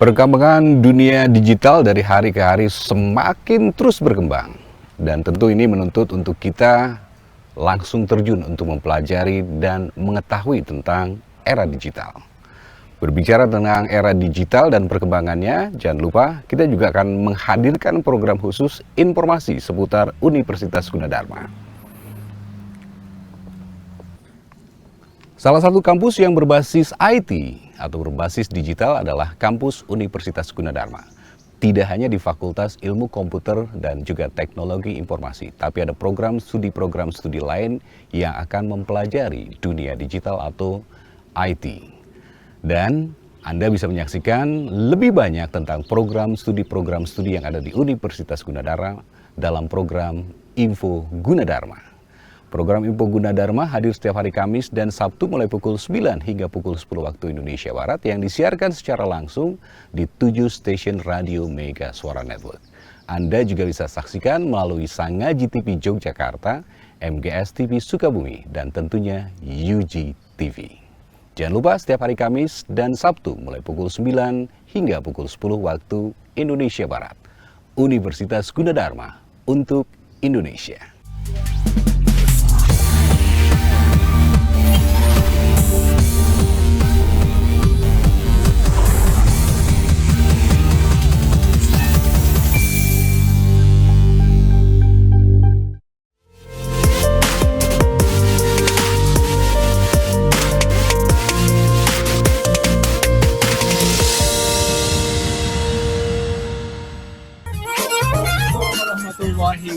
Perkembangan dunia digital dari hari ke hari semakin terus berkembang. Dan tentu ini menuntut untuk kita langsung terjun untuk mempelajari dan mengetahui tentang era digital. Berbicara tentang era digital dan perkembangannya, jangan lupa kita juga akan menghadirkan program khusus informasi seputar Universitas Gunadarma. Salah satu kampus yang berbasis IT atau berbasis digital adalah kampus Universitas Gunadarma. Tidak hanya di Fakultas Ilmu Komputer dan juga Teknologi Informasi, tapi ada program studi lain yang akan mempelajari dunia digital atau IT. Dan Anda bisa menyaksikan lebih banyak tentang program studi yang ada di Universitas Gunadarma dalam program Info Gunadarma. Program Info Gunadarma hadir setiap hari Kamis dan Sabtu mulai pukul 9 hingga pukul 10 waktu Indonesia Barat yang disiarkan secara langsung di 7 stasiun radio Mega Suara Network. Anda juga bisa saksikan melalui Sangaji TV Yogyakarta, MGS TV Sukabumi, dan tentunya UG TV. Jangan lupa setiap hari Kamis dan Sabtu mulai pukul 9 hingga pukul 10 waktu Indonesia Barat. Universitas Gunadarma untuk Indonesia.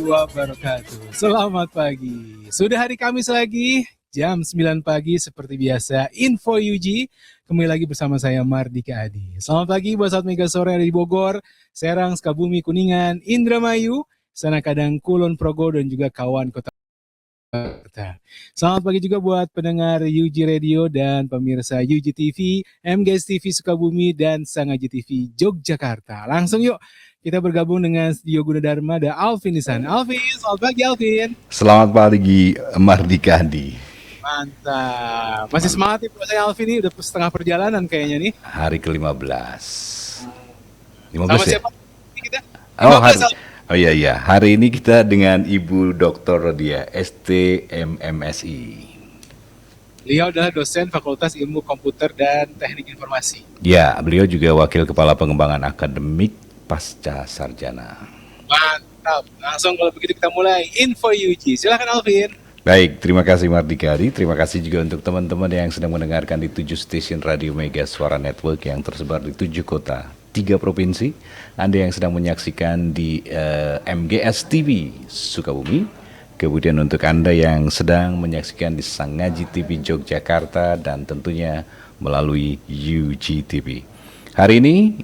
Wabarakatuh. Selamat pagi. Sudah hari Kamis lagi, jam 9 pagi seperti biasa. Info UG, kembali lagi bersama saya Mardika Adi. Selamat pagi buat saat Mega Sore ada di Bogor, Serang, Sukabumi, Kuningan, Indramayu, Sana Kadang, Kulon Progo, dan juga kawan kota. Selamat pagi juga buat pendengar UG Radio dan pemirsa UG TV, MGS TV Sukabumi, dan Sangaji TV Yogyakarta. Langsung yuk kita bergabung dengan Studio Gunadarma, ada Alvin di sana. Alvin, selamat pagi Alvin. Selamat pagi Mardika Adi. Mantap. Masih semangat nih saya Alvin ini, udah setengah perjalanan kayaknya nih. Hari ke-15. 15 sama ya? Siapa kita? Oh iya, hari ini kita dengan Ibu Dr. Rodia, STMMSI. Beliau adalah dosen Fakultas Ilmu Komputer dan Teknik Informasi. Ya, beliau juga Wakil Kepala Pengembangan Akademik Pasca Sarjana. Mantap, langsung kalau begitu kita mulai Info UG. Silakan Alvin. Baik, terima kasih Mardika Adi. Terima kasih juga untuk teman-teman yang sedang mendengarkan di 7 stasiun radio Mega Suara Network yang tersebar di 7 kota, 3 provinsi. Anda yang sedang menyaksikan di MGS TV Sukabumi. Kemudian untuk Anda yang sedang menyaksikan di Sangaji TV Yogyakarta dan tentunya melalui UG TV. Hari ini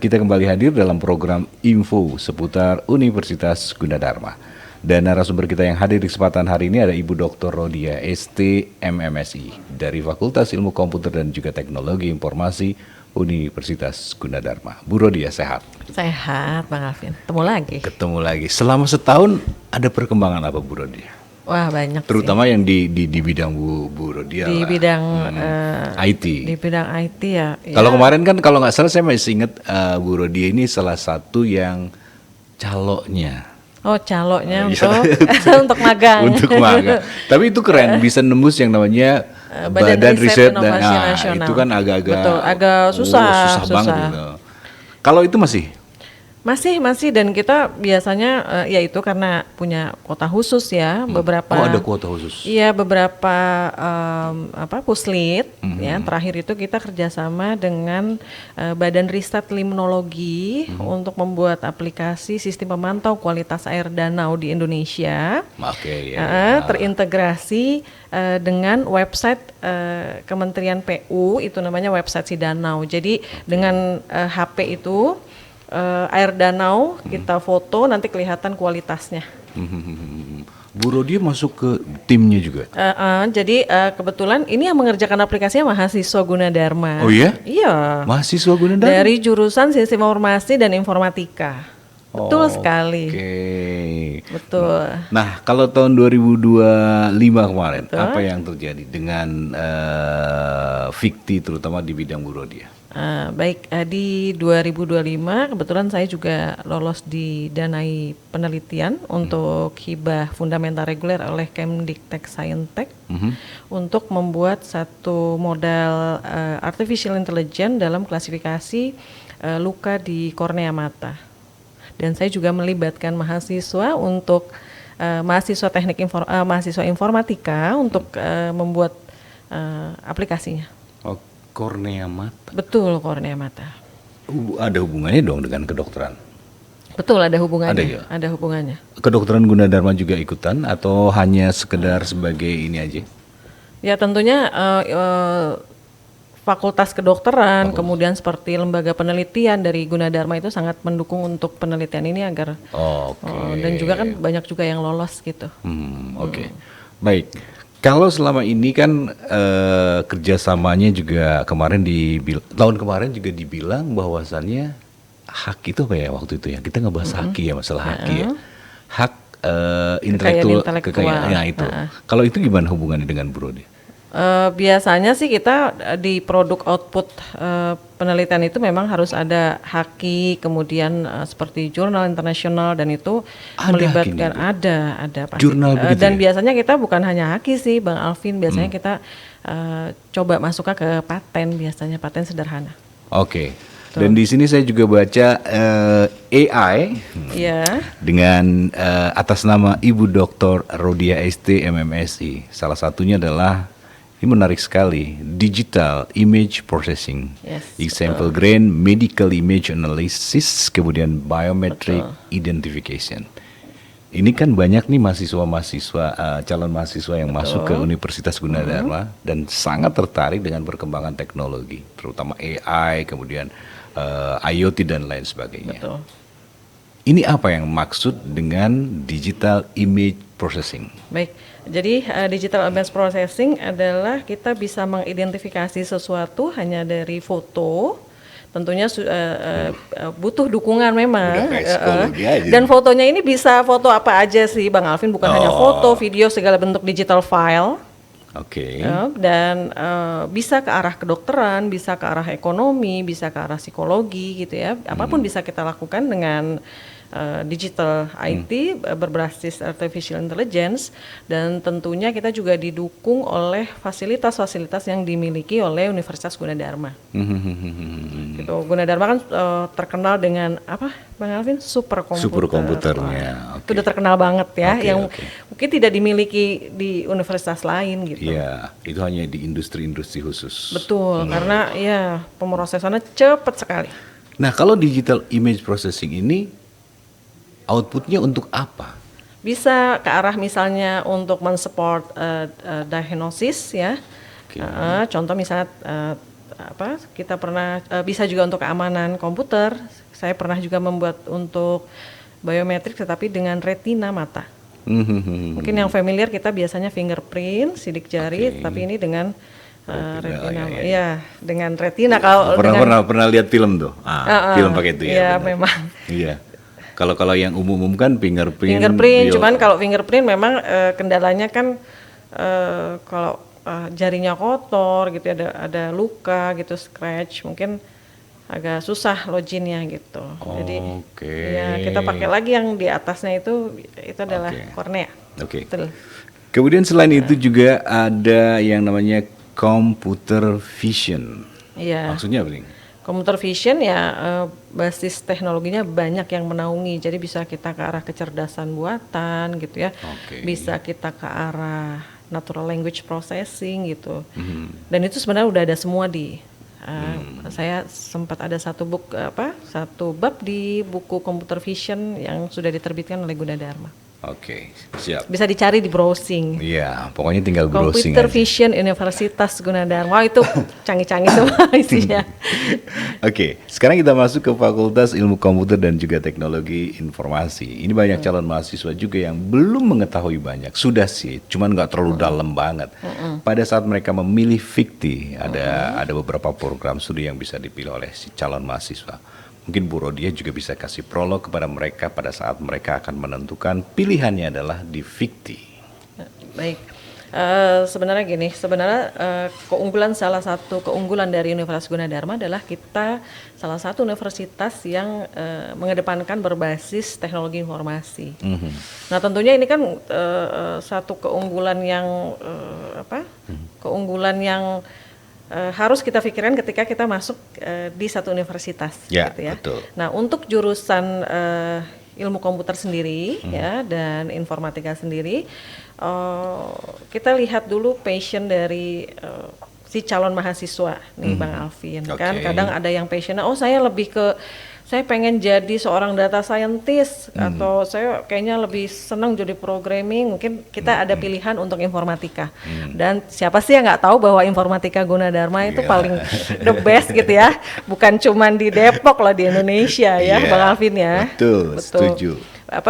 kita kembali hadir dalam program info seputar Universitas Gunadarma. Dan narasumber kita yang hadir di kesempatan hari ini ada Ibu Dr. Rodia, STMMSI dari Fakultas Ilmu Komputer dan juga Teknologi Informasi Universitas Gunadarma. Bu Rodia, sehat? Sehat, Bang Alvin. Ketemu lagi. Selama setahun ada perkembangan apa, Bu Rodia? Wah, banyak terutama sih. yang di bidang Bu Rodia di lah. bidang IT. Di bidang IT ya. Kalau kemarin kan kalau nggak salah saya masih ingat Bu Rodia ini salah satu yang caloknya. Oh, caloknya untuk untuk magang. Untuk magang. Tapi itu keren, bisa nembus yang namanya Badan Riset dan Nasional. Itu kan agak susah banget gitu. Kalau itu masih dan kita biasanya ya itu karena punya kuota khusus ya, beberapa. Oh, ada kuota khusus. Iya, beberapa puslit ya. Terakhir itu kita kerjasama dengan Badan Riset Limnologi untuk membuat aplikasi sistem pemantau kualitas air danau di Indonesia. Oke, ya. Terintegrasi dengan website Kementerian PU, itu namanya website Sidanau. Jadi dengan HP itu air danau kita foto, nanti kelihatan kualitasnya. Bu Rodia masuk ke timnya juga? Jadi kebetulan ini yang mengerjakan aplikasinya mahasiswa Gunadarma. Oh iya? Iya. Mahasiswa Gunadarma? Dari jurusan Sistem Informasi dan Informatika. Betul sekali. Oke. Betul. Nah, kalau tahun 2025 kemarin, apa yang terjadi dengan Fikti terutama di bidang Bu Rodia? Baik, di 2025 kebetulan saya juga lolos didanai penelitian untuk hibah fundamental reguler oleh Kemdiktek Saintek untuk membuat satu model artificial intelligence dalam klasifikasi luka di kornea mata. Dan saya juga melibatkan mahasiswa untuk mahasiswa informatika untuk membuat aplikasinya. Oh, kornea mata. Betul, kornea mata. Ada hubungannya dong dengan kedokteran? Betul, ada hubungannya. Ada ya? Ada hubungannya. Kedokteran Gunadarma juga ikutan atau hanya sekedar sebagai ini aja? Ya tentunya Fakultas Kedokteran, kemudian seperti lembaga penelitian dari Gunadarma itu sangat mendukung untuk penelitian ini agar dan juga kan banyak juga yang lolos gitu. Oke. Baik. Kalau selama ini kan kerjasamanya juga tahun kemarin juga dibilang bahwasannya hak itu apa ya waktu itu ya, kita ngebahas haki ya, masalah haki ya, hak intelektual kekayaan ya, itu. Kalau itu gimana hubungannya dengan Brodi? Biasanya sih kita di produk output penelitian itu memang harus ada haki, kemudian seperti jurnal internasional dan itu Ada melibatkan hakinya ada pasti. Jurnal begitu Dan ya? biasanya kita bukan hanya haki sih, Bang Alvin, biasanya kita coba masukkan ke paten, biasanya paten sederhana. Oke. Dan di sini saya juga baca AI Iya. dengan atas nama Ibu Dr. Rodia ST MMSI. Salah satunya adalah, ini menarik sekali, Digital Image Processing, Yes, Example Grain Medical Image Analysis, kemudian Biometric Identification. Ini kan banyak nih calon mahasiswa yang masuk ke Universitas Gunadarma dan sangat tertarik dengan perkembangan teknologi, terutama AI, kemudian IoT dan lain sebagainya. Betul. Ini apa yang maksud dengan Digital Image Processing? Baik, jadi digital image processing adalah kita bisa mengidentifikasi sesuatu hanya dari foto. Tentunya butuh dukungan memang. Udah kayak psikologi aja. Dan fotonya ini bisa foto apa aja sih, Bang Alvin, bukan hanya foto, video, segala bentuk digital file. Oke. Dan bisa ke arah kedokteran, bisa ke arah ekonomi, bisa ke arah psikologi gitu ya. Apapun bisa kita lakukan dengan digital IT berbasis artificial intelligence, dan tentunya kita juga didukung oleh fasilitas-fasilitas yang dimiliki oleh Universitas Gunadarma. Gitu. Gunadarma kan terkenal dengan apa, Bang Alvin? Superkomputer. Superkomputernya. Itu udah terkenal banget ya, Oke, yang oke. mungkin tidak dimiliki di universitas lain gitu. Iya, itu hanya di industri-industri khusus. Betul, karena ya pemrosesannya cepat sekali. Nah, kalau digital image processing ini outputnya untuk apa? Bisa ke arah misalnya untuk mensupport diagnosis ya. Oke. Contoh misalnya kita pernah bisa juga untuk keamanan komputer. Saya pernah juga membuat untuk biometrik tetapi dengan retina mata. Mungkin yang familiar kita biasanya fingerprint, sidik jari, tapi ini dengan retina. Iya, dengan retina. Kalau Pernah lihat film tuh? Film pakai itu ya. Iya, benar. memang. Iya. Kalau yang umum kan fingerprint. Cuman kalau fingerprint memang kendalanya kan kalau jarinya kotor gitu, ada luka gitu, scratch, mungkin agak susah loginnya gitu. Jadi ya kita pakai lagi yang di atasnya itu adalah kornea. Oke. Betul. Kemudian selain itu juga ada yang namanya computer vision. Iya. Maksudnya apa nih? Computer vision ya basis teknologinya banyak yang menaungi. Jadi bisa kita ke arah kecerdasan buatan gitu ya. Bisa kita ke arah natural language processing gitu. Dan itu sebenarnya udah ada semua di saya sempat ada satu bab di buku computer vision yang sudah diterbitkan oleh Gunadarma. Oke, siap. Bisa dicari di browsing. Iya, pokoknya tinggal browsing Computer aja. Vision Universitas Gunadarma. Wah, itu canggih-canggih semua isinya. Oke, sekarang kita masuk ke Fakultas Ilmu Komputer dan juga Teknologi Informasi. Ini banyak calon mahasiswa juga yang belum mengetahui banyak. Sudah sih, cuman nggak terlalu dalam banget. Pada saat mereka memilih fikti, ada beberapa program studi yang bisa dipilih oleh si calon mahasiswa. Mungkin Bu Rodia juga bisa kasih prolog kepada mereka pada saat mereka akan menentukan pilihannya adalah di fikti. Baik. Sebenarnya gini, salah satu keunggulan dari Universitas Gunadarma adalah kita salah satu universitas yang mengedepankan berbasis teknologi informasi. Nah tentunya ini kan satu keunggulan yang keunggulan yang harus kita pikirkan ketika kita masuk di satu universitas, Ya, gitu ya. betul. Nah untuk jurusan ilmu komputer sendiri ya dan informatika sendiri, kita lihat dulu passion dari si calon mahasiswa nih Bang Alvin. Kan Oke. kadang ada yang passionnya, saya pengen jadi seorang data scientist atau saya kayaknya lebih senang jadi programming. Mungkin kita ada pilihan untuk informatika. Dan siapa sih yang nggak tahu bahwa informatika Gunadarma itu paling the best gitu ya. Bukan cuman di Depok lah, di Indonesia ya, Iya, Bang Alvin ya. betul, setuju.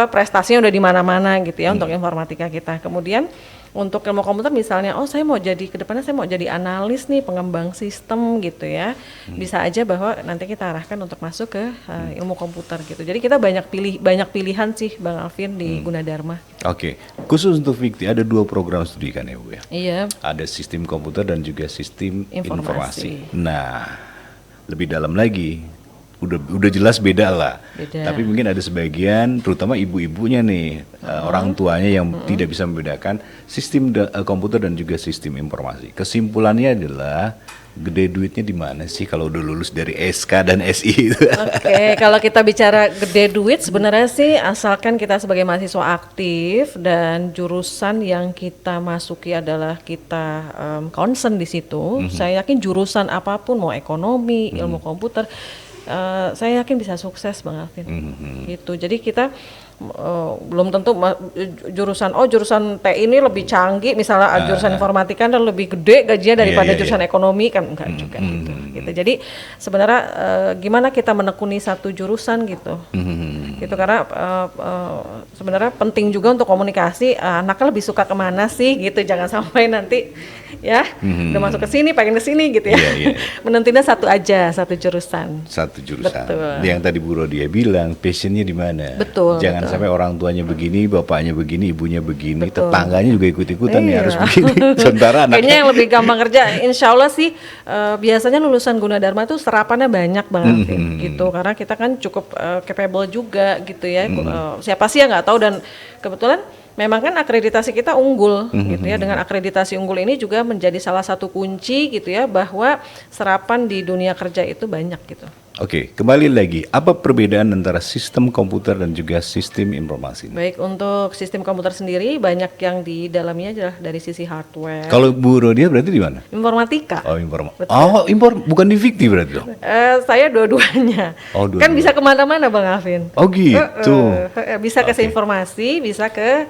Prestasinya udah di mana-mana gitu ya untuk informatika kita. Kemudian untuk ilmu komputer misalnya, kedepannya saya mau jadi analis nih, pengembang sistem gitu ya. Bisa aja bahwa nanti kita arahkan untuk masuk ke ilmu komputer gitu. Jadi kita banyak pilihan sih Bang Alvin di Gunadarma. Oke, khusus untuk Fikti ada 2 program studi kan ya Bu ya? Iya. Ada sistem komputer dan juga sistem Informasi. informasi. Nah, lebih dalam lagi, udah jelas beda lah. Beda. Tapi mungkin ada sebagian, terutama ibu-ibunya nih, orang tuanya yang tidak bisa membedakan sistem komputer dan juga sistem informasi. Kesimpulannya adalah gede duitnya di mana sih kalau udah lulus dari SK dan SI itu? Oke, kalau kita bicara gede duit sebenarnya sih asalkan kita sebagai mahasiswa aktif dan jurusan yang kita masuki adalah kita concern di situ. Saya yakin jurusan apapun, mau ekonomi, ilmu komputer, saya yakin bisa sukses Bang Alvin. Gitu. Jadi kita belum tentu jurusan T ini lebih canggih, misalnya jurusan informatika kan lebih gede gajinya daripada jurusan ekonomi kan, enggak juga gitu. Jadi sebenarnya gimana kita menekuni satu jurusan gitu. Gitu karena sebenarnya penting juga untuk komunikasi, anaknya lebih suka kemana sih gitu, jangan sampai nanti ya udah masuk ke sini pengen ke sini gitu ya. Menentunya satu jurusan. Satu jurusan. Betul. Yang tadi Bu Rodia bilang, passionnya di mana? Betul, Jangan betul. sampai orang tuanya begini, bapaknya begini, ibunya begini, Betul. tetangganya juga ikut-ikutan nih Iya. harus begini. Sementara Kayaknya anaknya yang lebih gampang kerja, insya Allah sih biasanya lulusan Gunadarma tuh serapannya banyak banget gitu, karena kita kan cukup capable juga gitu ya. Siapa sih yang nggak tahu, dan kebetulan memang kan akreditasi kita unggul gitu ya. Dengan akreditasi unggul ini juga menjadi salah satu kunci gitu ya, bahwa serapan di dunia kerja itu banyak gitu. Oke, kembali lagi, apa perbedaan antara sistem komputer dan juga sistem informasi? Baik, untuk sistem komputer sendiri banyak yang di dalamnya adalah dari sisi hardware. Kalau Bu Rodia berarti di mana? Informatika. Oh, informasi. Betul. Oh, bukan di Fikti berarti dong? Saya dua-duanya. Oh, Kan dua-dua. bisa kemana-mana Bang Alvin. Oh gitu. Bisa ke Oke. informasi, bisa ke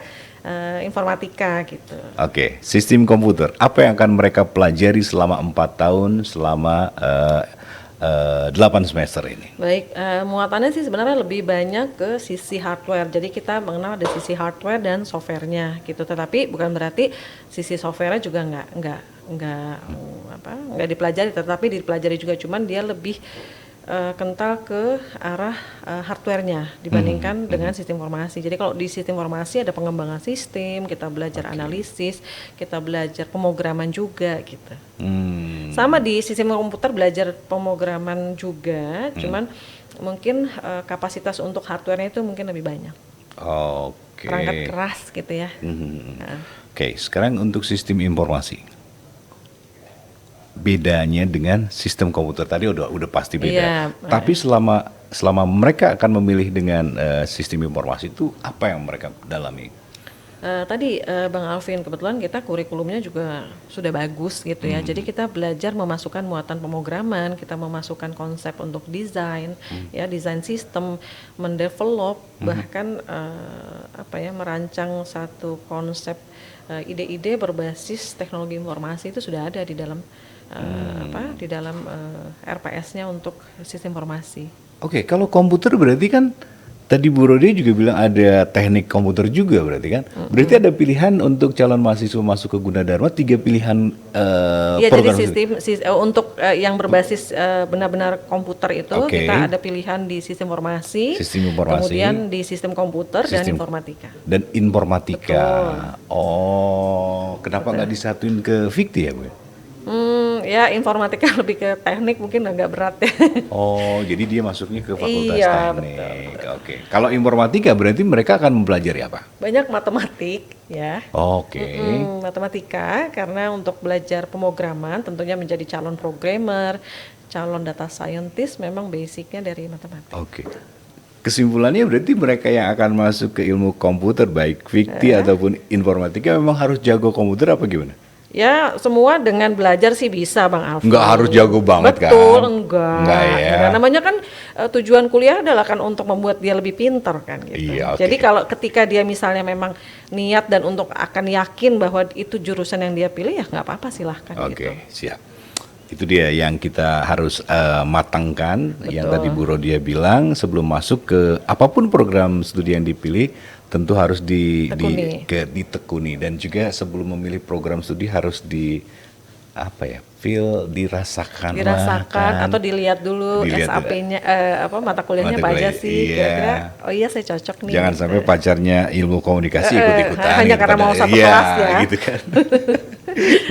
informatika gitu. Oke, sistem komputer. Apa yang akan mereka pelajari selama 4 tahun, selama 8 semester ini? Baik, muatannya sih sebenarnya lebih banyak ke sisi hardware. Jadi kita mengenal ada sisi hardware dan softwarenya gitu. Tetapi bukan berarti sisi softwarenya juga nggak dipelajari. Tetapi dipelajari juga, cuman dia lebih kental ke arah hardwarenya dibandingkan dengan sistem informasi. Jadi kalau di sistem informasi ada pengembangan sistem, kita belajar analisis, kita belajar pemrograman juga gitu. Sama di sistem komputer belajar pemrograman juga, cuman mungkin kapasitas untuk hardwarenya itu mungkin lebih banyak. Oke. Perangkat keras gitu ya. Oke, sekarang untuk sistem informasi. Bedanya dengan sistem komputer tadi udah pasti beda. Iya. Tapi selama mereka akan memilih dengan sistem informasi itu, apa yang mereka dalami? Tadi Bang Alvin, kebetulan kita kurikulumnya juga sudah bagus gitu ya. Jadi kita belajar memasukkan muatan pemrograman, kita memasukkan konsep untuk desain, ya desain sistem, mendevelop, bahkan merancang satu konsep ide-ide berbasis teknologi informasi itu sudah ada di dalam RPS-nya untuk sistem informasi. Oke, kalau komputer berarti kan Tadi Bu Rodi juga bilang ada teknik komputer juga berarti kan? Berarti ada pilihan untuk calon mahasiswa masuk ke Gunadarma, 3 pilihan Iya, jadi program untuk yang berbasis benar-benar komputer itu Oke. kita ada pilihan di sistem informasi, Sistem informasi. kemudian di sistem komputer dan Sistem- informatika. dan informatika. Betul. Oh, kenapa nggak disatuin ke Fikti ya Bu? Ya informatika lebih ke teknik mungkin agak berat ya. Oh, jadi dia masuknya ke fakultas Iya, teknik. Oke. Kalau informatika berarti mereka akan mempelajari apa? Banyak matematik ya. Oke. Matematika karena untuk belajar pemrograman tentunya menjadi calon programmer, calon data scientist memang basicnya dari matematik. Oke. Kesimpulannya berarti mereka yang akan masuk ke ilmu komputer baik Fikti ataupun informatika memang harus jago komputer apa gimana? Ya semua dengan belajar sih bisa Bang Alvin. Nggak harus jago banget kan? Betul, enggak. Enggak ya. Enggak. Namanya kan tujuan kuliah adalah kan untuk membuat dia lebih pintar kan gitu. Iya, oke. Jadi kalau ketika dia misalnya memang niat dan untuk akan yakin bahwa itu jurusan yang dia pilih ya nggak apa-apa silahkan Oke, gitu. siap. Itu dia yang kita harus matangkan. Yang Betul. tadi Bu Rodia bilang sebelum masuk ke apapun program studi yang dipilih, tentu harus ditekuni dan juga sebelum memilih program studi harus dirasakan Atau dilihat dulu Dilihat, SAP-nya mata kuliahnya mata apa aja kuliah, sih iya. kira-kira oh iya saya cocok nih. Jangan sampai pacarnya ilmu komunikasi ikut-ikutan hanya gitu karena pada- mau satu iya, kelas ya. gitu kan.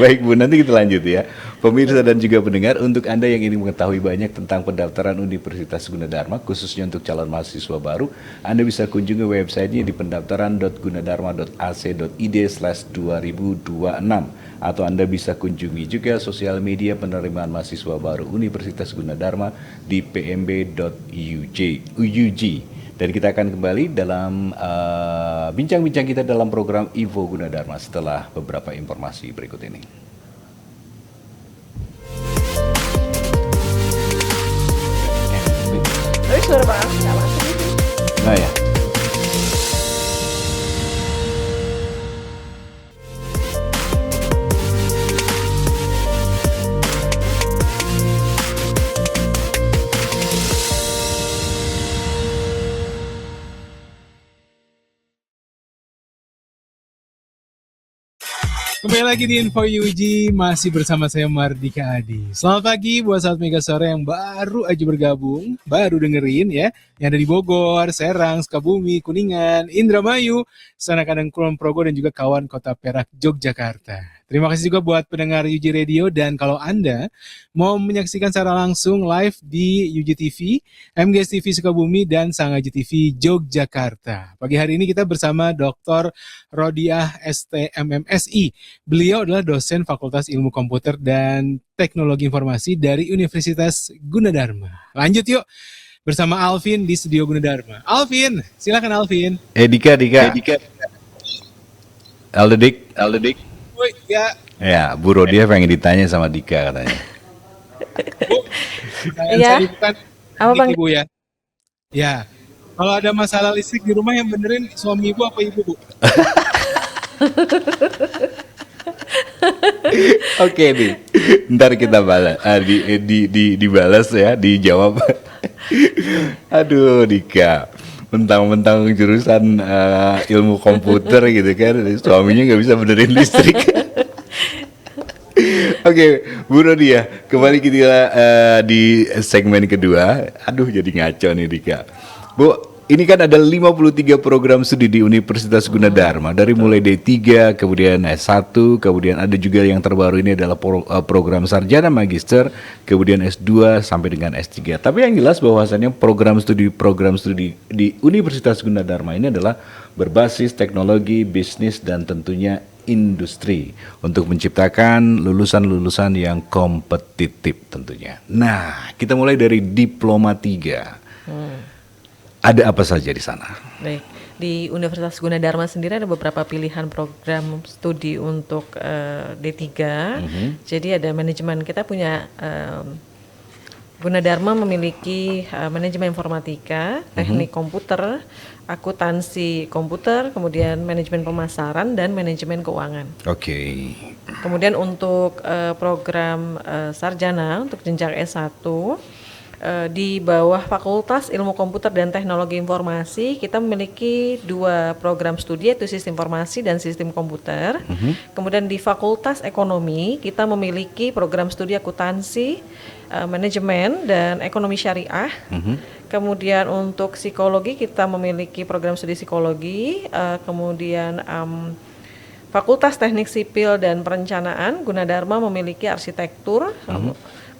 Baik Bu, nanti kita lanjut ya. Pemirsa dan juga pendengar, untuk Anda yang ingin mengetahui banyak tentang pendaftaran Universitas Gunadarma, khususnya untuk calon mahasiswa baru, Anda bisa kunjungi websitenya di pendaftaran.gunadarma.ac.id/2026 atau Anda bisa kunjungi juga sosial media penerimaan mahasiswa baru Universitas Gunadarma di pmb.uj. Dan kita akan kembali dalam bincang-bincang kita dalam program Info Gunadarma setelah beberapa informasi berikut ini. Tapi suara Bang Alvin nggak masuk gitu. Nah ya. Kembali lagi di Info UG, masih bersama saya Mardika Adi. Selamat pagi buat sahabat Mega Sore yang baru aja bergabung, baru dengerin ya. Yang ada di Bogor, Serang, Sukabumi, Kuningan, Indramayu, Sanakadang, Kulon Progo, dan juga kawan Kota Perak, Yogyakarta. Terima kasih juga buat pendengar UG Radio, dan kalau Anda mau menyaksikan secara langsung live di UG TV, MGS TV Sukabumi, dan Sangaji TV Yogyakarta. Pagi hari ini kita bersama Dr. Rodiah STMMSI. Beliau adalah dosen Fakultas Ilmu Komputer dan Teknologi Informasi dari Universitas Gunadarma. Lanjut yuk bersama Alvin di studio Gunadarma. Alvin, silakan Alvin. Dika. Aldedik. Woi, ya. Ya, Bu Rodia pengen ditanya sama Dika katanya. Bu, Iya. saya bukan Apa, Bang? Ibu ya. Ya, kalau ada masalah listrik di rumah yang benerin suami ibu apa ibu, Bu? Oke nih, ntar kita balas, dibalas ya, dijawab. Aduh Dika, mentang-mentang jurusan ilmu komputer gitu kan, suaminya nggak bisa benerin listrik. Oke, Bu Rodia, kembali kita di segmen kedua. Aduh jadi ngaco nih Dika. Bu, ini kan ada 53 program studi di Universitas Gunadarma, dari mulai D3, kemudian S1, kemudian ada juga yang terbaru ini adalah program sarjana magister, kemudian S2 sampai dengan S3. Tapi yang jelas bahwasannya program studi di Universitas Gunadarma ini adalah berbasis teknologi, bisnis, dan tentunya industri untuk menciptakan lulusan-lulusan yang kompetitif tentunya. Nah, kita mulai dari Diploma 3. Ada apa saja di sana? Baik, di Universitas Gunadarma sendiri ada beberapa pilihan program studi untuk D3. Jadi ada manajemen, kita punya Gunadarma memiliki manajemen informatika, teknik komputer, akuntansi komputer, kemudian manajemen pemasaran dan manajemen keuangan. Oke. Kemudian untuk program sarjana untuk jenjang S1 di bawah Fakultas Ilmu Komputer dan Teknologi Informasi kita memiliki 2 program studi, yaitu Sistem Informasi dan Sistem Komputer. Kemudian di Fakultas Ekonomi kita memiliki program studi Akuntansi, Manajemen dan Ekonomi Syariah. Kemudian untuk Psikologi kita memiliki program studi Psikologi. Kemudian Fakultas Teknik Sipil dan Perencanaan Gunadarma memiliki Arsitektur.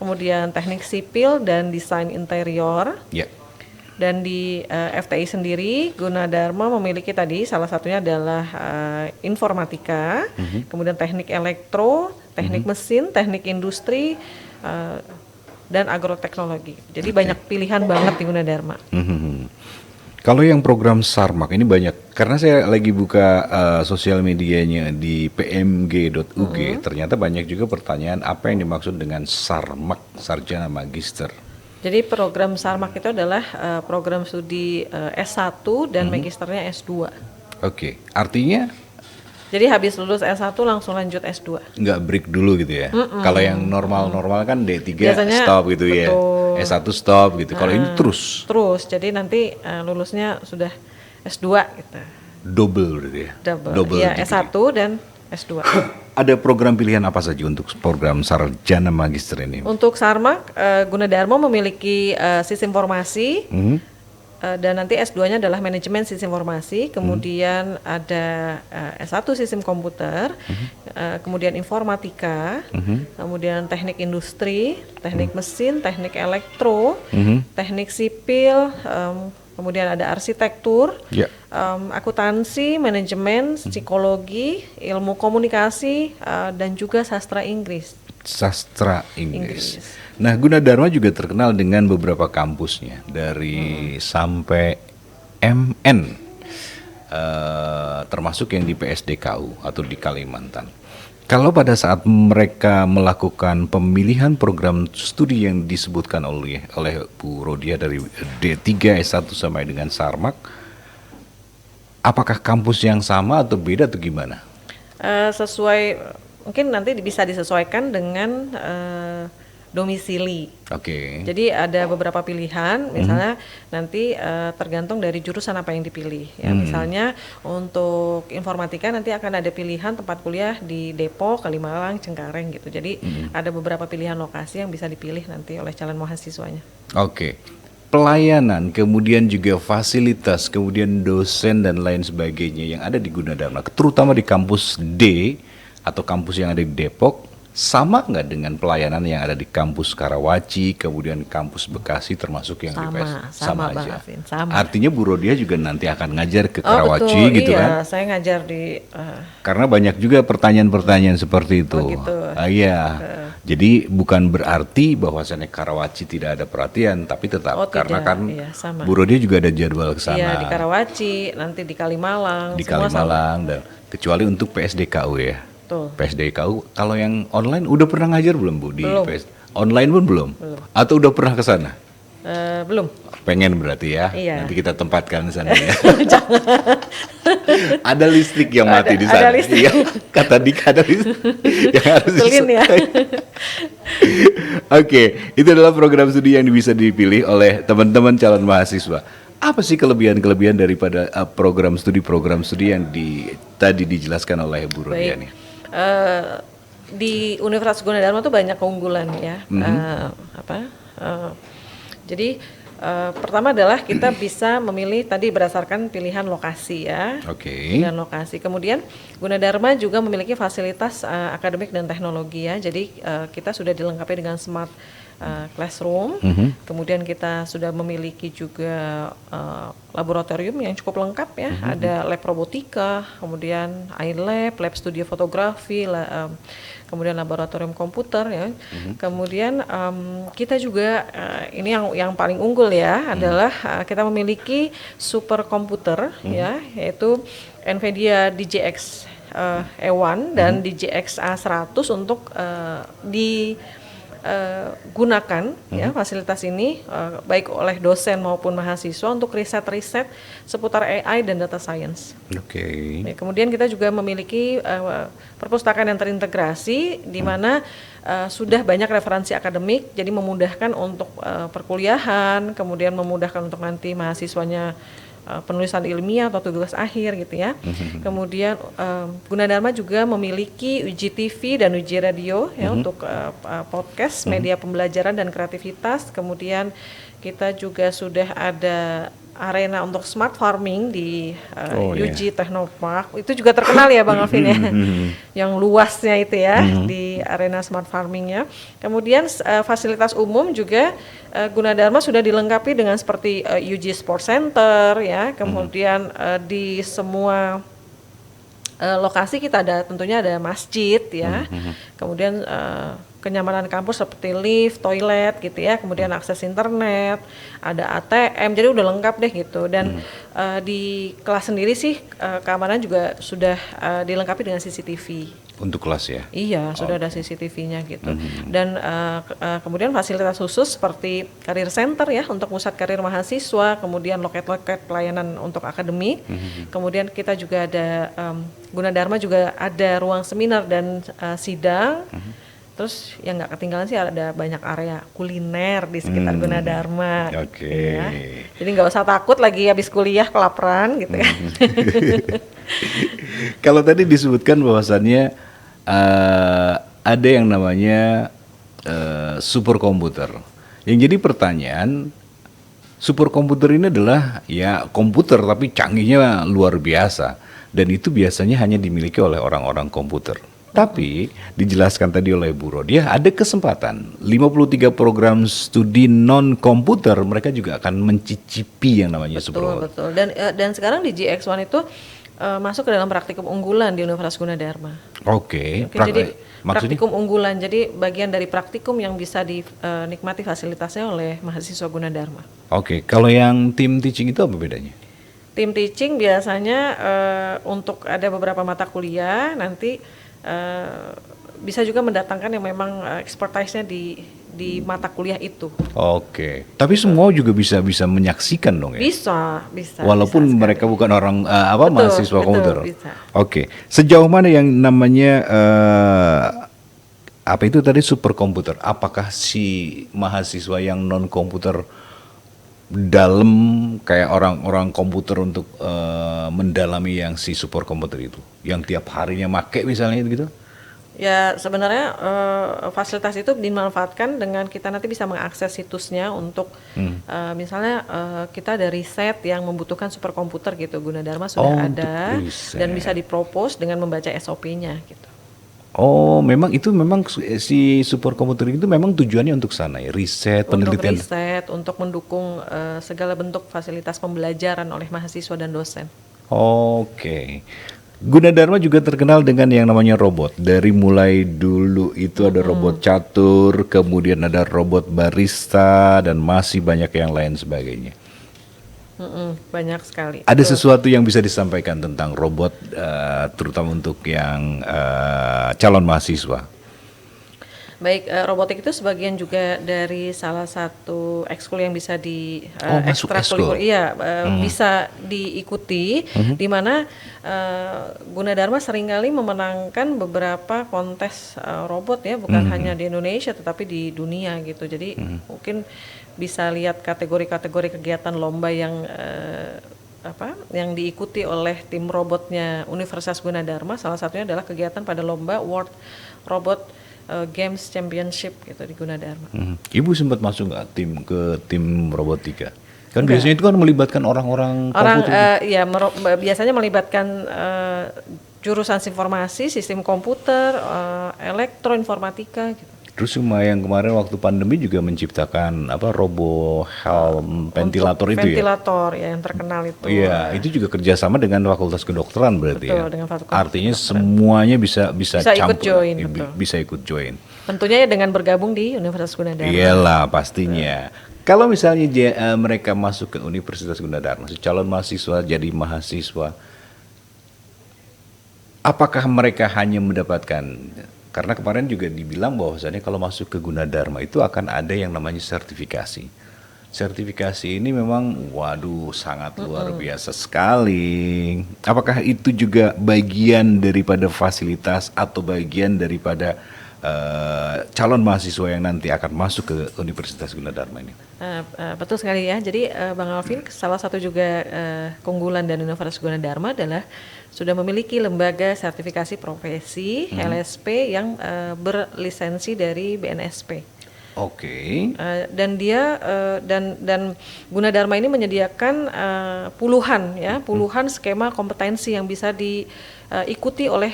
Kemudian teknik sipil dan desain interior. Ya. Dan di FTI sendiri Gunadarma memiliki tadi salah satunya adalah informatika, kemudian teknik elektro, teknik mesin, teknik industri, dan agroteknologi. Jadi banyak pilihan banget di Gunadarma. Kalau yang program Sarmak ini banyak, karena saya lagi buka sosial medianya di pmg.ug, ternyata banyak juga pertanyaan apa yang dimaksud dengan Sarmak, Sarjana Magister. Jadi program Sarmak itu adalah program studi S1 dan magisternya S2. Oke, artinya Jadi habis lulus S1 langsung lanjut S2. nggak break dulu gitu ya? Kalau yang normal-normal kan D3 Biasanya, stop gitu betul. ya, S1 stop gitu. Kalau ini terus Terus, jadi nanti lulusnya sudah S2 gitu. double berarti ya? Double. Ya, degree. S1 dan S2. Ada program pilihan apa saja untuk program Sarjana Magister ini? Untuk Sarmak, Gunadarma memiliki sistem informasi, dan nanti S2-nya adalah manajemen sistem informasi, kemudian ada S1 sistem komputer, kemudian informatika, kemudian teknik industri, teknik mesin, teknik elektro, teknik sipil, kemudian ada arsitektur, Ya. akuntansi, manajemen, psikologi, ilmu komunikasi, dan juga sastra Inggris. Sastra Inggris. Nah, Gunadarma juga terkenal dengan beberapa kampusnya dari sampai MN, termasuk yang di PSDKU atau di Kalimantan. Kalau pada saat mereka melakukan pemilihan program studi yang disebutkan oleh Bu Rodia dari D3 S1 sampai dengan Sarmak, apakah kampus yang sama atau beda atau gimana? Sesuai, mungkin nanti bisa disesuaikan dengan domisili. Oke. Jadi ada beberapa pilihan, misalnya nanti tergantung dari jurusan apa yang dipilih. Ya, misalnya untuk informatika nanti akan ada pilihan tempat kuliah di Depok, Kalimalang, Cengkareng gitu. Jadi ada beberapa pilihan lokasi yang bisa dipilih nanti oleh calon mahasiswanya. Oke. Pelayanan, kemudian juga fasilitas, kemudian dosen dan lain sebagainya yang ada di Gunadarma, terutama di kampus D atau kampus yang ada di Depok, sama nggak dengan pelayanan yang ada di kampus Karawaci, kemudian kampus Bekasi termasuk yang di PS? Sama, Bang aja. Alvin, sama. Artinya Bu Rodia juga nanti akan ngajar ke Oh Karawaci betul, gitu iya, kan? saya ngajar di Karena banyak juga pertanyaan-pertanyaan seperti itu. Oh, gitu. Iya. Jadi bukan berarti bahwasannya Karawaci tidak ada perhatian, tapi tetap Oh, karena tidak. kan Iya, sama. Bu Rodia juga ada jadwal ke sana. iya, di Karawaci, nanti di Kalimalang, Di semua sama. Kalimalang dan kecuali untuk PSDKU ya. Betul. PSDKU kalau yang online udah pernah ngajar belum Bu di Belum. online pun belum? Atau udah pernah ke sana? Belum. Pengen berarti ya. Iya. Nanti kita tempatkan di sana ya. Ada listrik yang mati di Ada sana. listrik. Iya, kata Dika ada listrik yang harus Betulin ya. Oke, itu adalah program studi yang bisa dipilih oleh teman-teman calon mahasiswa. Apa sih kelebihan-kelebihan daripada program studi yang tadi dijelaskan oleh Bu Rodia nih? Di Universitas Gunadarma tuh banyak keunggulan ya. Jadi pertama adalah kita bisa memilih tadi berdasarkan pilihan lokasi ya. Oke. Pilihan lokasi. Kemudian Gunadarma juga memiliki fasilitas akademik dan teknologi ya. Jadi kita sudah dilengkapi dengan smart classroom. Kemudian kita sudah memiliki juga laboratorium yang cukup lengkap ya. Ada lab robotika, kemudian iLab, lab studio fotografi, kemudian laboratorium komputer ya. Kemudian kita juga ini yang paling unggul ya adalah kita memiliki superkomputer ya, yaitu NVIDIA DGX E1 dan DGX A100 untuk di gunakan ya fasilitas ini baik oleh dosen maupun mahasiswa untuk riset-riset seputar AI dan data science. Oke. Ya, kemudian kita juga memiliki perpustakaan yang terintegrasi di mana sudah banyak referensi akademik, jadi memudahkan untuk perkuliahan, kemudian memudahkan untuk nanti mahasiswanya penulisan ilmiah atau tugas akhir gitu ya. Kemudian Gunadarma juga memiliki uji TV dan uji radio ya untuk podcast, media pembelajaran dan kreativitas. Kemudian kita juga sudah ada arena untuk smart farming di UG Technopark. Itu juga terkenal ya Bang Alvin ya. Yang luasnya itu ya di arena smart farmingnya. Kemudian fasilitas umum juga Gunadarma sudah dilengkapi dengan seperti UG Sport Center ya. Kemudian di semua lokasi kita ada tentunya ada masjid ya. Kemudian kenyamanan kampus seperti lift, toilet gitu ya, kemudian akses internet, ada ATM, jadi udah lengkap deh gitu. Dan di kelas sendiri sih keamanan juga sudah dilengkapi dengan CCTV. Untuk kelas ya? Iya, sudah ada CCTV-nya gitu. Dan kemudian fasilitas khusus seperti career center ya untuk pusat karir mahasiswa, kemudian loket-loket pelayanan untuk akademik. Kemudian kita juga ada Gunadarma juga ada ruang seminar dan sidang. Terus yang nggak ketinggalan sih ada banyak area kuliner di sekitar Gunadarma. Oke. Ya. Jadi nggak usah takut lagi habis kuliah kelaparan gitu kan. Kalau tadi disebutkan bahwasannya ada yang namanya superkomputer. Yang jadi pertanyaan, superkomputer ini adalah ya komputer tapi canggihnya luar biasa. Dan itu biasanya hanya dimiliki oleh orang-orang komputer. Tapi dijelaskan tadi oleh Bu Rodia ada kesempatan 53 program studi non komputer mereka juga akan mencicipi yang namanya superkomputer. Betul. Dan sekarang di GX1 itu masuk ke dalam praktikum unggulan di Universitas Gunadarma. Oke. Jadi maksudnya? praktikum unggulan, jadi bagian dari praktikum yang bisa dinikmati fasilitasnya oleh mahasiswa Gunadarma. Oke, kalau yang tim teaching itu apa bedanya? Tim teaching biasanya untuk ada beberapa mata kuliah nanti bisa juga mendatangkan yang memang expertise-nya di mata kuliah itu. Oke, tapi semua juga bisa menyaksikan dong ya? Bisa. Walaupun bisa mereka bukan orang mahasiswa betul, komputer. bisa. Oke, sejauh mana yang namanya apa itu tadi superkomputer? Apakah si mahasiswa yang non komputer dalam kayak orang-orang komputer untuk mendalami yang si superkomputer itu, yang tiap harinya make misalnya gitu? Ya sebenarnya fasilitas itu dimanfaatkan dengan kita nanti bisa mengakses situsnya untuk misalnya kita ada riset yang membutuhkan superkomputer gitu, Gunadarma sudah ada dan bisa dipropose dengan membaca SOP-nya gitu. Oh, memang si superkomputer itu memang tujuannya untuk sana ya, riset, penelitian. Untuk riset, untuk mendukung segala bentuk fasilitas pembelajaran oleh mahasiswa dan dosen. Oke. Gunadarma juga terkenal dengan yang namanya robot. Dari mulai dulu itu ada robot catur, kemudian ada robot barista, dan masih banyak yang lain sebagainya. Banyak sekali. Ada sesuatu yang bisa disampaikan tentang robot, terutama untuk yang calon mahasiswa? Baik, robotik itu sebagian juga dari salah satu ekskul yang bisa di ekskul. Iya, bisa diikuti, di mana Gunadarma seringkali memenangkan beberapa kontes robot ya, bukan hanya di Indonesia tetapi di dunia gitu. Jadi mungkin bisa lihat kategori-kategori kegiatan lomba yang yang diikuti oleh tim robotnya Universitas Gunadarma. Salah satunya adalah kegiatan pada lomba World Robot Games Championship gitu di Gunadarma. Ibu sempat masuk nggak ke tim robotika? Kan biasanya itu kan melibatkan orang-orang komputer. Biasanya melibatkan jurusan informasi, sistem komputer, elektroinformatika gitu. Terus cuma yang kemarin waktu pandemi juga menciptakan robo helm ventilator itu ventilator ya yang terkenal itu. Iya, itu juga kerjasama dengan Fakultas Kedokteran berarti. Betul, ya. Dengan Fakultas Artinya semuanya bisa ikut join, bisa ikut join. Tentunya ya dengan bergabung di Universitas Gunadarma. Iyalah pastinya. Kalau misalnya mereka masuk ke Universitas Gunadarma, calon mahasiswa jadi mahasiswa, apakah mereka hanya mendapatkan Karena kemarin juga dibilang bahwasannya kalau masuk ke Gunadarma itu akan ada yang namanya sertifikasi. Sertifikasi ini memang waduh sangat luar biasa sekali. Apakah itu juga bagian daripada fasilitas atau bagian daripada calon mahasiswa yang nanti akan masuk ke Universitas Gunadarma ini? Betul sekali ya. Jadi Bang Alvin, salah satu juga keunggulan dari Universitas Gunadarma adalah sudah memiliki lembaga sertifikasi profesi LSP yang berlisensi dari BNSP. Oke. Dan dia dan Gunadarma ini menyediakan puluhan skema kompetensi yang bisa diikuti oleh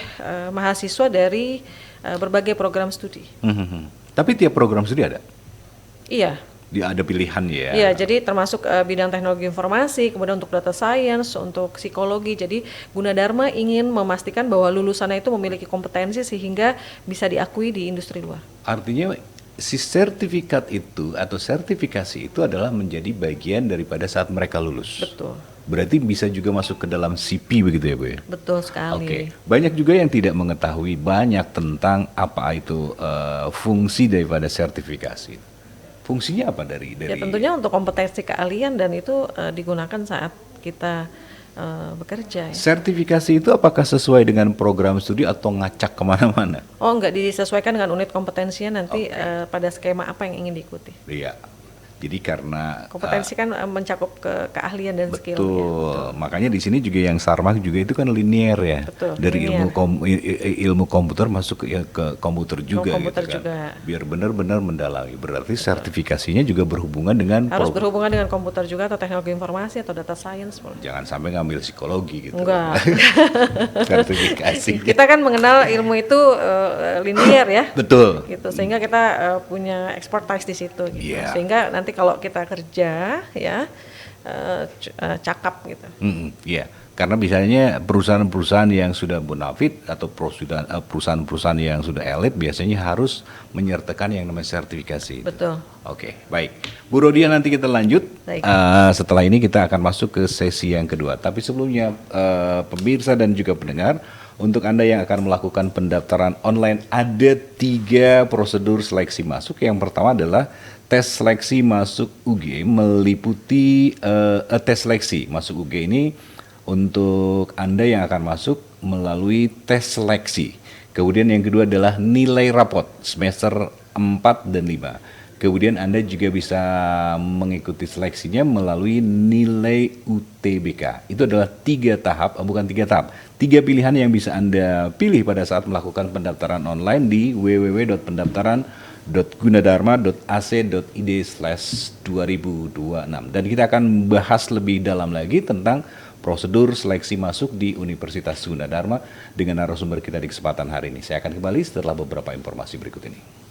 mahasiswa dari berbagai program studi. Tapi tiap program studi ada? Iya. Ada pilihan ya? Iya, jadi termasuk bidang teknologi informasi, kemudian untuk data science, untuk psikologi. Jadi Gunadarma ingin memastikan bahwa lulusannya itu memiliki kompetensi sehingga bisa diakui di industri luar. Artinya si sertifikat itu atau sertifikasi itu adalah menjadi bagian daripada saat mereka lulus. Betul. Berarti bisa juga masuk ke dalam CP begitu ya Bu ya? Betul sekali. Oke. Banyak juga yang tidak mengetahui banyak tentang apa itu fungsi daripada sertifikasi. Fungsinya apa dari? Ya tentunya untuk kompetensi keahlian dan itu digunakan saat kita bekerja. Ya. Sertifikasi itu apakah sesuai dengan program studi atau ngacak kemana-mana? Oh enggak, disesuaikan dengan unit kompetensinya nanti pada skema apa yang ingin diikuti. Iya. Jadi karena kompetensi kan mencakup keahlian dan skill. Betul. Makanya di sini juga yang Sarmak juga itu kan linear ya. Betul, dari linear. ilmu komputer masuk ke komputer juga komputer gitu kan. juga. Biar benar-benar mendalami. Berarti sertifikasinya juga berhubungan dengan harus berhubungan dengan komputer juga atau teknologi informasi atau data science. Jangan sampai ngambil psikologi gitu. Enggak. Sertifikasi. Kita kan mengenal ilmu itu linear ya. Betul. Gitu. Sehingga kita punya expertise di situ gitu. Yeah. Sehingga nanti kalau kita kerja ya cakap gitu. Iya, karena biasanya perusahaan-perusahaan yang sudah bonafit atau perusahaan-perusahaan yang sudah elit biasanya harus menyertakan yang namanya sertifikasi. Betul. Oke, baik. Bu Rodia, nanti kita lanjut. Baik. Setelah ini kita akan masuk ke sesi yang kedua. Tapi sebelumnya pemirsa dan juga pendengar, untuk Anda yang akan melakukan pendaftaran online ada 3 prosedur seleksi masuk. Yang pertama adalah tes seleksi masuk UG meliputi tes seleksi masuk UG ini untuk Anda yang akan masuk melalui tes seleksi. Kemudian yang kedua adalah nilai rapot semester 4 dan 5. Kemudian Anda juga bisa mengikuti seleksinya melalui nilai UTBK. Itu adalah 3 tahap, bukan 3 tahap, 3 pilihan yang bisa Anda pilih pada saat melakukan pendaftaran online di www.pendaftaran.gunadarma.ac.id/2026. Dan kita akan bahas lebih dalam lagi tentang prosedur seleksi masuk di Universitas Gunadarma dengan narasumber kita di kesempatan hari ini. Saya akan kembali setelah beberapa informasi berikut ini.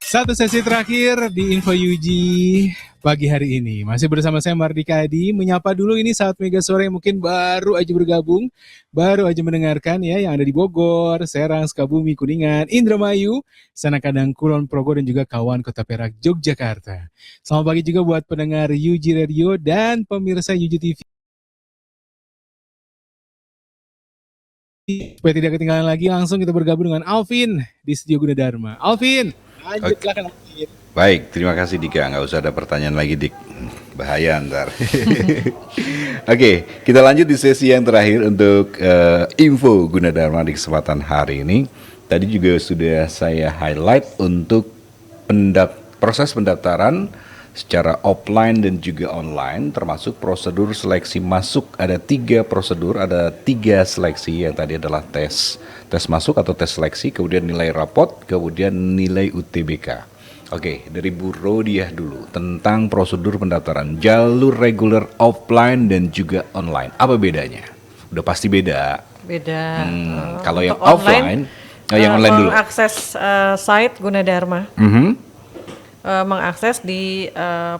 Satu sesi terakhir di Info UG pagi hari ini. Masih bersama saya Mardika Adi. Menyapa dulu ini saat Mega Sore mungkin baru aja bergabung, baru aja mendengarkan ya yang ada di Bogor, Serang, Sukabumi, Kuningan, Indramayu, Sanakadang, Kulon Progo dan juga kawan Kota Perak, Yogyakarta. Selamat pagi juga buat pendengar UG Radio dan pemirsa UG TV. Supaya tidak ketinggalan lagi, langsung kita bergabung dengan Alvin di Studio Gunadarma. Alvin, lanjut silakan Alvin. Baik, terima kasih Dika. Nggak usah ada pertanyaan lagi, Dik. Bahaya ntar. Oke, kita lanjut di sesi yang terakhir untuk info Gunadarma di kesempatan hari ini. Tadi juga sudah saya highlight untuk proses pendaftaran secara offline dan juga online, termasuk prosedur seleksi masuk. Ada 3 prosedur, ada 3 seleksi yang tadi adalah tes masuk atau tes seleksi, kemudian nilai rapot, kemudian nilai UTBK. Oke, dari Bu Rodiah dulu tentang prosedur pendaftaran jalur reguler offline dan juga online. Apa bedanya? Udah pasti beda. Beda. Kalau yang online, offline yang online dulu. Mengakses site Gunadarma. Mhm. Mengakses di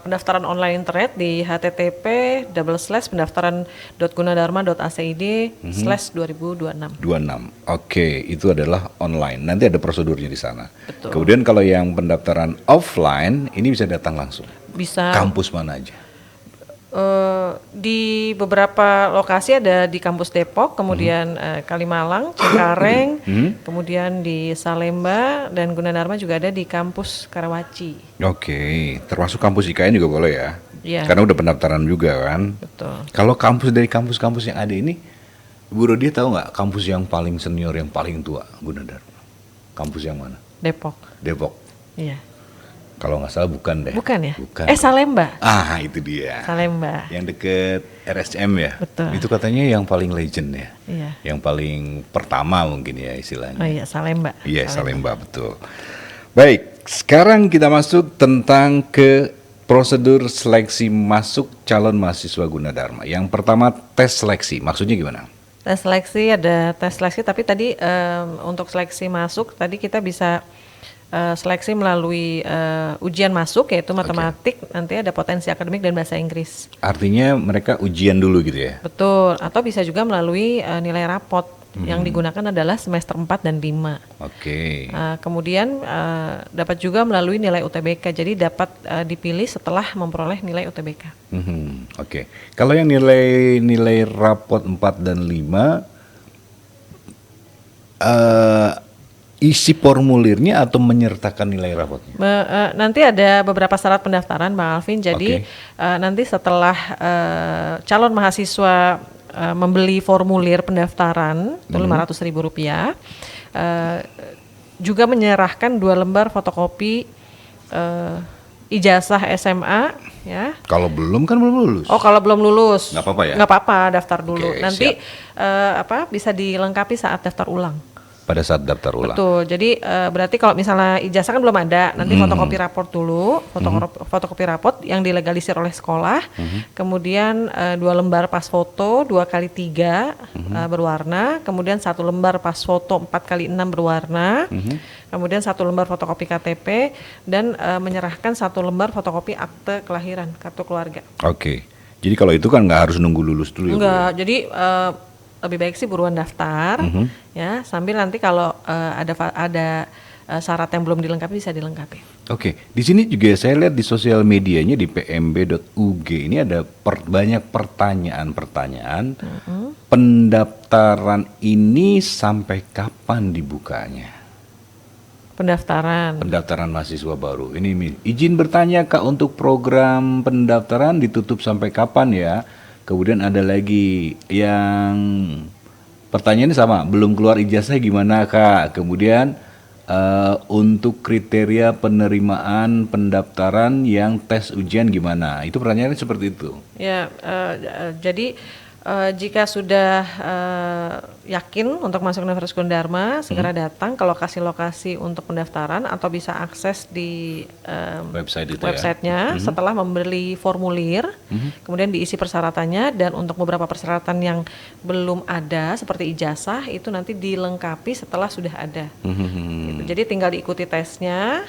pendaftaran online internet di http://pendaftaran.gunadarma.acid/2026. 26. Oke, itu adalah online. Nanti ada prosedurnya di sana. Betul. Kemudian kalau yang pendaftaran offline, ini bisa datang langsung. Bisa Kampus mana aja? di beberapa lokasi, ada di kampus Depok, kemudian Kalimalang, Cengkareng, kemudian di Salemba, dan Gunadarma juga ada di kampus Karawaci. Oke, termasuk kampus IKN juga boleh ya? Iya. Karena udah pendaftaran juga kan? Betul. Kalau kampus dari kampus-kampus yang ada ini, Bu Rodia tahu nggak kampus yang paling senior, yang paling tua Gunadarma? Kampus yang mana? Depok. Depok. Iya. Kalau nggak salah bukan deh. Bukan ya? Bukan. Salemba. Ah, itu dia. Salemba. Yang deket RSCM ya? Betul. Itu katanya yang paling legend ya? Iya. Yang paling pertama mungkin ya istilahnya. Oh iya, Salemba. Iya, Salemba, betul. Baik, sekarang kita masuk tentang ke prosedur seleksi masuk calon mahasiswa Gunadarma. Yang pertama, tes seleksi. Maksudnya gimana? Tes seleksi, ada tes seleksi, tapi tadi untuk seleksi masuk tadi kita bisa seleksi melalui ujian masuk, yaitu matematik, nanti ada potensi akademik dan bahasa Inggris. Artinya mereka ujian dulu gitu ya? Betul, atau bisa juga melalui nilai rapot. Yang digunakan adalah semester 4 dan 5. Oke. Kemudian dapat juga melalui nilai UTBK, jadi dapat dipilih setelah memperoleh nilai UTBK. Oke. Kalau yang nilai rapot 4 dan 5, isi formulirnya atau menyertakan nilai rapotnya? Nanti ada beberapa syarat pendaftaran, Bang Alvin. Jadi nanti setelah calon mahasiswa membeli formulir pendaftaran itu Rp500.000, juga menyerahkan 2 lembar fotokopi ijazah SMA ya. Kalau belum kan belum lulus. Oh, kalau belum lulus Nggak apa-apa ya? Nggak apa-apa, daftar dulu. Oke, Nanti bisa dilengkapi saat daftar ulang. Pada saat daftar ulang. Betul. Jadi berarti kalau misalnya ijazah kan belum ada, nanti fotokopi raport dulu, fotokopi raport yang dilegalisir oleh sekolah, kemudian 2 lembar pas foto 2x3 berwarna, kemudian 1 lembar pas foto 4x6 berwarna, kemudian 1 lembar fotokopi KTP, dan menyerahkan 1 lembar fotokopi akte kelahiran, kartu keluarga. Oke. Jadi kalau itu kan nggak harus nunggu lulus dulu ya? Bu? Enggak, jadi lebih baik sih buruan daftar, ya, sambil nanti kalau ada syarat yang belum dilengkapi bisa dilengkapi. Oke, di sini juga saya lihat di sosial medianya di pmb.ug ini ada banyak pertanyaan-pertanyaan. Pendaftaran ini sampai kapan dibukanya? Pendaftaran mahasiswa baru. Ini izin bertanya Kak, untuk program pendaftaran ditutup sampai kapan ya? Kemudian ada lagi yang pertanyaannya sama, belum keluar ijazah gimana Kak? Kemudian untuk kriteria penerimaan pendaftaran yang tes ujian gimana? Itu pertanyaannya seperti itu. Ya, jadi jika sudah yakin untuk masuk Universitas Gunadarma, segera datang ke lokasi-lokasi untuk pendaftaran atau bisa akses di websitenya setelah membeli formulir, kemudian diisi persyaratannya, dan untuk beberapa persyaratan yang belum ada seperti ijazah itu nanti dilengkapi setelah sudah ada. Gitu. Jadi tinggal diikuti tesnya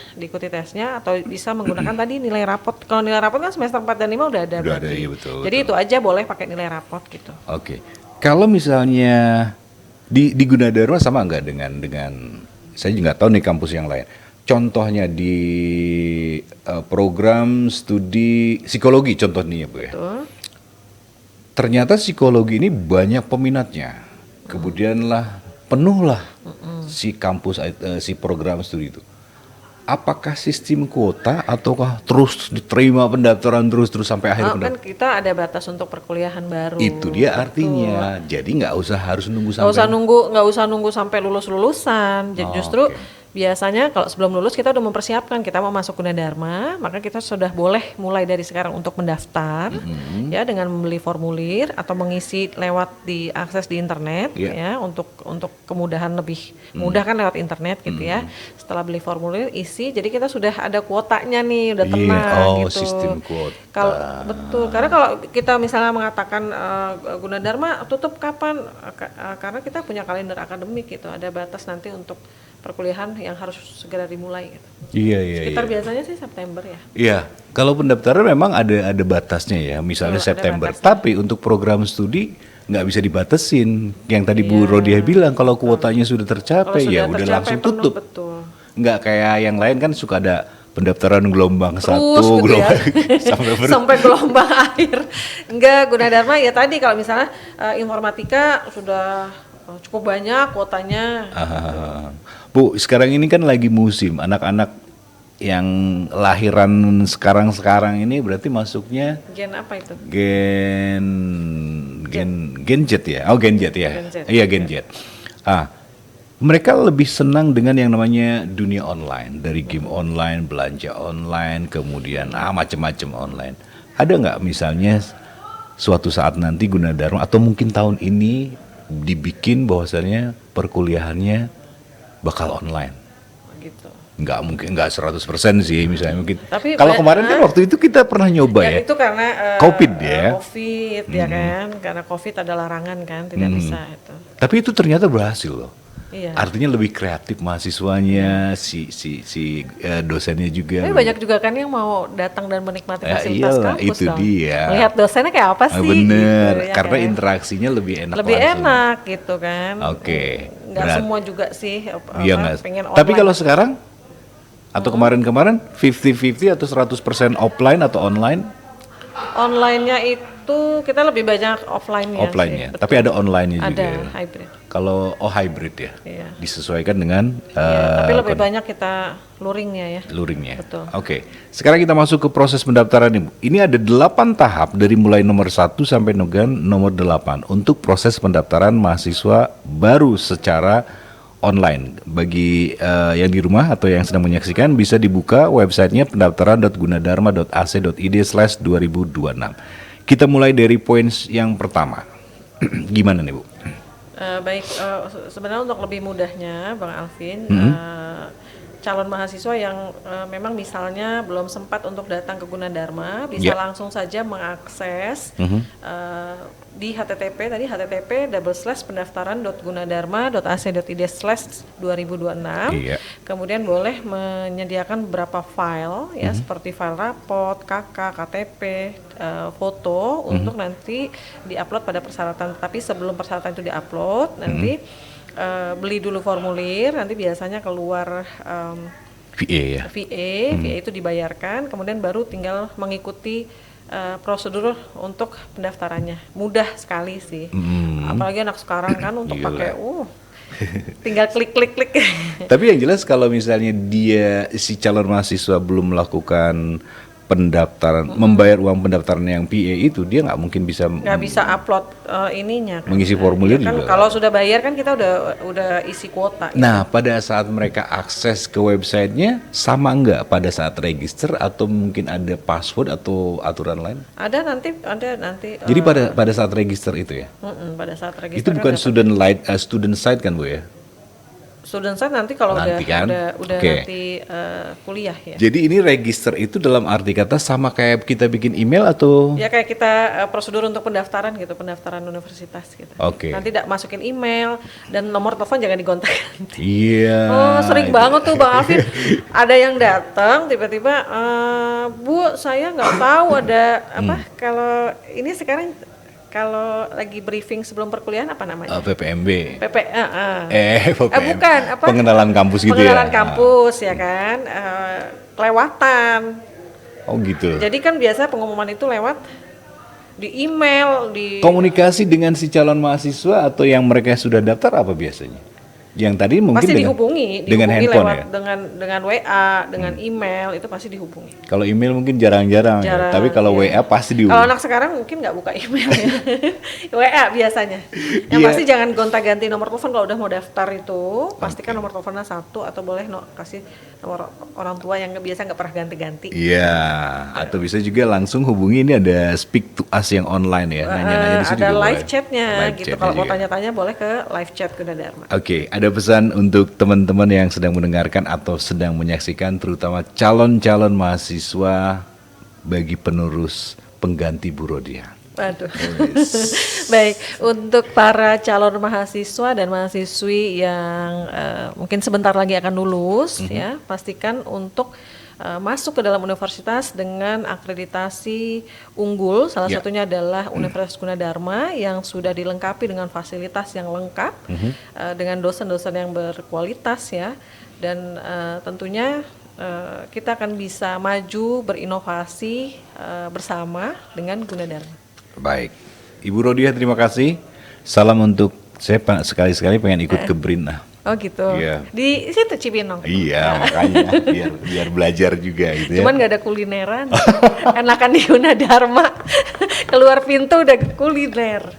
atau bisa menggunakan tadi nilai rapot. Kalau nilai rapot kan semester 4 dan 5 udah ada. Udah ada, iya, betul. Jadi itu aja boleh pakai nilai rapot gitu. Oke, kalau misalnya di Gunadarma sama nggak dengan saya juga nggak tahu nih kampus yang lain. Contohnya di program studi psikologi contohnya Bu ya. Betul. Ternyata psikologi ini banyak peminatnya. Kemudian penuh si kampus si program studi itu. Apakah sistem kuota ataukah terus diterima pendaftaran terus sampai akhir pendaftaran? Kan kita ada batas untuk perkuliahan baru. Itu dia artinya. Jadi nggak usah harus nunggu sampai. Nggak usah nunggu sampai lulusan. Jadi justru biasanya kalau sebelum lulus kita udah mempersiapkan kita mau masuk Gunadarma, maka kita sudah boleh mulai dari sekarang untuk mendaftar ya dengan membeli formulir atau mengisi lewat diakses di internet ya untuk kemudahan lebih mudah kan lewat internet gitu ya. Setelah beli formulir isi, jadi kita sudah ada kuotanya nih, udah tenang gitu. Sistem kuota. Kalau betul, karena kalau kita misalnya mengatakan Gunadarma tutup kapan? Karena kita punya kalender akademik gitu, ada batas nanti untuk perkuliahan yang harus segera dimulai gitu. Iya. Sekitar biasanya sih September ya. Iya, kalau pendaftaran memang ada batasnya ya, misalnya September. Tapi untuk program studi nggak bisa dibatasin. Yang tadi Bu Rodia bilang kalau kuotanya sudah tercapai ya udah langsung penuh, tutup. betul. Nggak kayak yang lain kan suka ada pendaftaran gelombang Terus 1, gitu gelombang ya. Sampai gelombang akhir. Enggak, Gunadarma ya tadi kalau misalnya informatika sudah cukup banyak kuotanya. Bu, sekarang ini kan lagi musim anak-anak yang lahiran sekarang ini berarti masuknya Gen apa itu? Gen Z ya. Oh, Gen Z ya. Gen Z, Iya, Gen Z. Mereka lebih senang dengan yang namanya dunia online, dari game online, belanja online, kemudian macam-macam online. Ada nggak misalnya suatu saat nanti Gunadarma atau mungkin tahun ini dibikin bahwasannya perkuliahannya bakal online? Gitu. Nggak mungkin, nggak 100% sih misalnya mungkin. Tapi kalau kemarin kan waktu itu kita pernah nyoba ya. Itu karena COVID ya. COVID ya kan, karena COVID ada larangan kan, tidak bisa itu. Tapi itu ternyata berhasil loh. Iya. Artinya lebih kreatif mahasiswanya, si dosennya juga. Tapi banyak juga kan yang mau datang dan menikmati fasilitas iyalah, kampus itu dong. dia. Lihat dosennya kayak apa sih? Bener, gitu, ya karena kan? interaksinya lebih enak Lebih langsung. enak gitu kan. Oke, Nggak berat. semua juga sih Iya nggak. pengen Tapi online. kalau sekarang atau kemarin-kemarin 50-50 atau 100% offline atau online? Online-nya itu kita lebih banyak offline-nya. Offline-nya. Sih, betul. Tapi ada online-nya juga. Ada ya? hybrid. Kalau hybrid ya. Iya. Disesuaikan dengan Iya, tapi lebih banyak kita luringnya ya. luringnya. Betul. Oke. Sekarang kita masuk ke proses pendaftaran Ibu. Ini ada 8 tahap dari mulai nomor 1 sampai nomor 8 untuk proses pendaftaran mahasiswa baru secara online. Bagi yang di rumah atau yang sedang menyaksikan bisa dibuka websitenya pendaftaran.gunadarma.ac.id/2026. Kita mulai dari poin yang pertama. Gimana nih Bu? Baik, sebenarnya untuk lebih mudahnya Bang Alvin, calon mahasiswa yang memang misalnya belum sempat untuk datang ke Gunadarma bisa langsung saja mengakses di http://pendaftaran.gunadarma.ac.id/2026. Kemudian boleh menyediakan beberapa file ya seperti file rapot, KK, KTP, foto untuk nanti diupload pada persyaratan. Tapi sebelum persyaratan itu diupload nanti beli dulu formulir, nanti biasanya keluar VA ya. VA itu dibayarkan, kemudian baru tinggal mengikuti prosedur untuk pendaftarannya. Mudah sekali sih. Apalagi anak sekarang kan untuk pakai tinggal klik. Tapi yang jelas kalau misalnya si calon mahasiswa belum melakukan pendaftaran, membayar uang pendaftaran yang PA itu, dia nggak mungkin bisa upload ininya kan. mengisi formulir kan juga. Kalau sudah bayar kan kita udah isi kuota. Nah, pada saat mereka akses ke websitenya sama nggak pada saat register atau mungkin ada password atau aturan lain? Ada nanti. Jadi pada saat register itu ya? Pada saat register Itu bukan student site kan Bu ya? Student site nanti kalau Nanti kan? udah Oke. nanti kuliah ya. Jadi ini register itu dalam arti kata sama kayak kita bikin email atau? Ya kayak kita prosedur untuk pendaftaran gitu, pendaftaran universitas gitu. Oke. Nanti tidak masukin email dan nomor telepon jangan digonta-ganti. Iya. Oh sering banget tuh Bang Alvin. Ada yang datang tiba-tiba, Bu saya nggak tahu ada apa kalau ini sekarang. Kalau lagi briefing sebelum perkuliahan apa namanya? PPMB. PPM. Bukan apa? Pengenalan kampus gitu Pengenalan ya. kampus ya kan. Kelewatan. Oh gitu. Jadi kan biasa pengumuman itu lewat di email, di Komunikasi dengan si calon mahasiswa atau yang mereka sudah daftar apa biasanya? Yang tadi mungkin Pasti dengan dihubungi handphone lewat ya. dengan WA, dengan email itu pasti dihubungi. Kalau email mungkin jarang-jarang ya. Jarang, Tapi kalau iya. WA pasti Kalau dihubungi. anak sekarang mungkin nggak buka email ya, WA biasanya. Yang Iya. pasti jangan gonta-ganti nomor telepon kalau udah mau daftar itu, pastikan nomor teleponnya satu atau boleh kasih nomor orang tua yang biasa nggak pernah ganti-ganti. Iya, atau bisa juga langsung hubungi, ini ada speak to us yang online ya, nanya-nanya di situ Ada juga live boleh. chatnya Live gitu. chatnya Kalau mau juga. tanya-tanya boleh ke live chat Gunadarma. Oke, ada pesan untuk teman-teman yang sedang mendengarkan atau sedang menyaksikan, terutama calon-calon mahasiswa bagi penerus pengganti Bu Rodia. Waduh. Baik, untuk para calon mahasiswa dan mahasiswi yang mungkin sebentar lagi akan lulus ya, pastikan untuk masuk ke dalam universitas dengan akreditasi unggul. Salah Ya. satunya adalah Universitas Gunadarma yang sudah dilengkapi dengan fasilitas yang lengkap, dengan dosen-dosen yang berkualitas ya, dan tentunya kita akan bisa maju berinovasi bersama dengan Gunadarma. Baik, Ibu Rodia terima kasih. Salam untuk saya sekali-sekali pengen ikut ke BRIN. Nah. Oh gitu. Iya. Di situ Cibinong. Iya, makanya biar belajar juga gitu ya. Cuman nggak ada kulineran. Enakan di Gunadarma. Keluar pintu udah kuliner.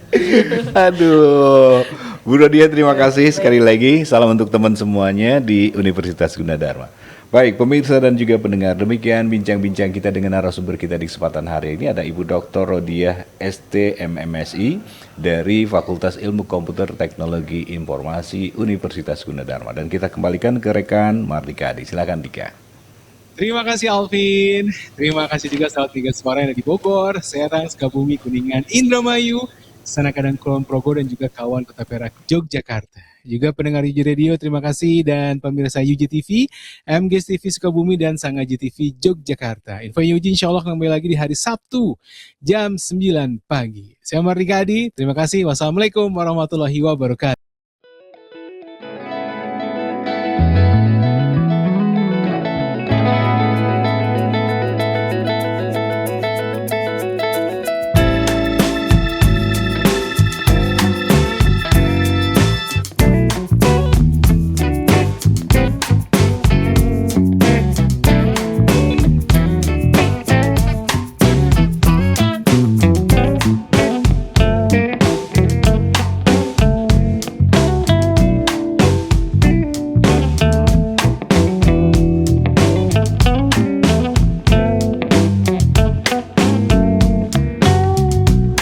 Aduh, Bu Rodia terima kasih sekali lagi. Salam untuk teman semuanya di Universitas Gunadarma. Baik, pemirsa dan juga pendengar, demikian bincang-bincang kita dengan narasumber kita di kesempatan hari ini. Ada Ibu Dr. Rodia ST MMSI dari Fakultas Ilmu Komputer Teknologi Informasi Universitas Gunadarma. Dan kita kembalikan ke rekan Mardika Adi. Silakan Dika. Terima kasih Alvin. Terima kasih juga sahabat Tiga Suara yang ada di Bogor, Serang, Sukabumi, Kuningan, Indramayu, Sana Kadang Kulon Progo, dan juga kawan Kota Perak, Yogyakarta. Juga pendengar UJ Radio, terima kasih, dan pemirsa UJ TV, MGS TV Sukabumi, dan Sangaji TV Yogyakarta. Info UJ insya Allah kembali lagi di hari Sabtu jam 9 pagi. Saya Mardika Adi, terima kasih. Wassalamualaikum warahmatullahi wabarakatuh.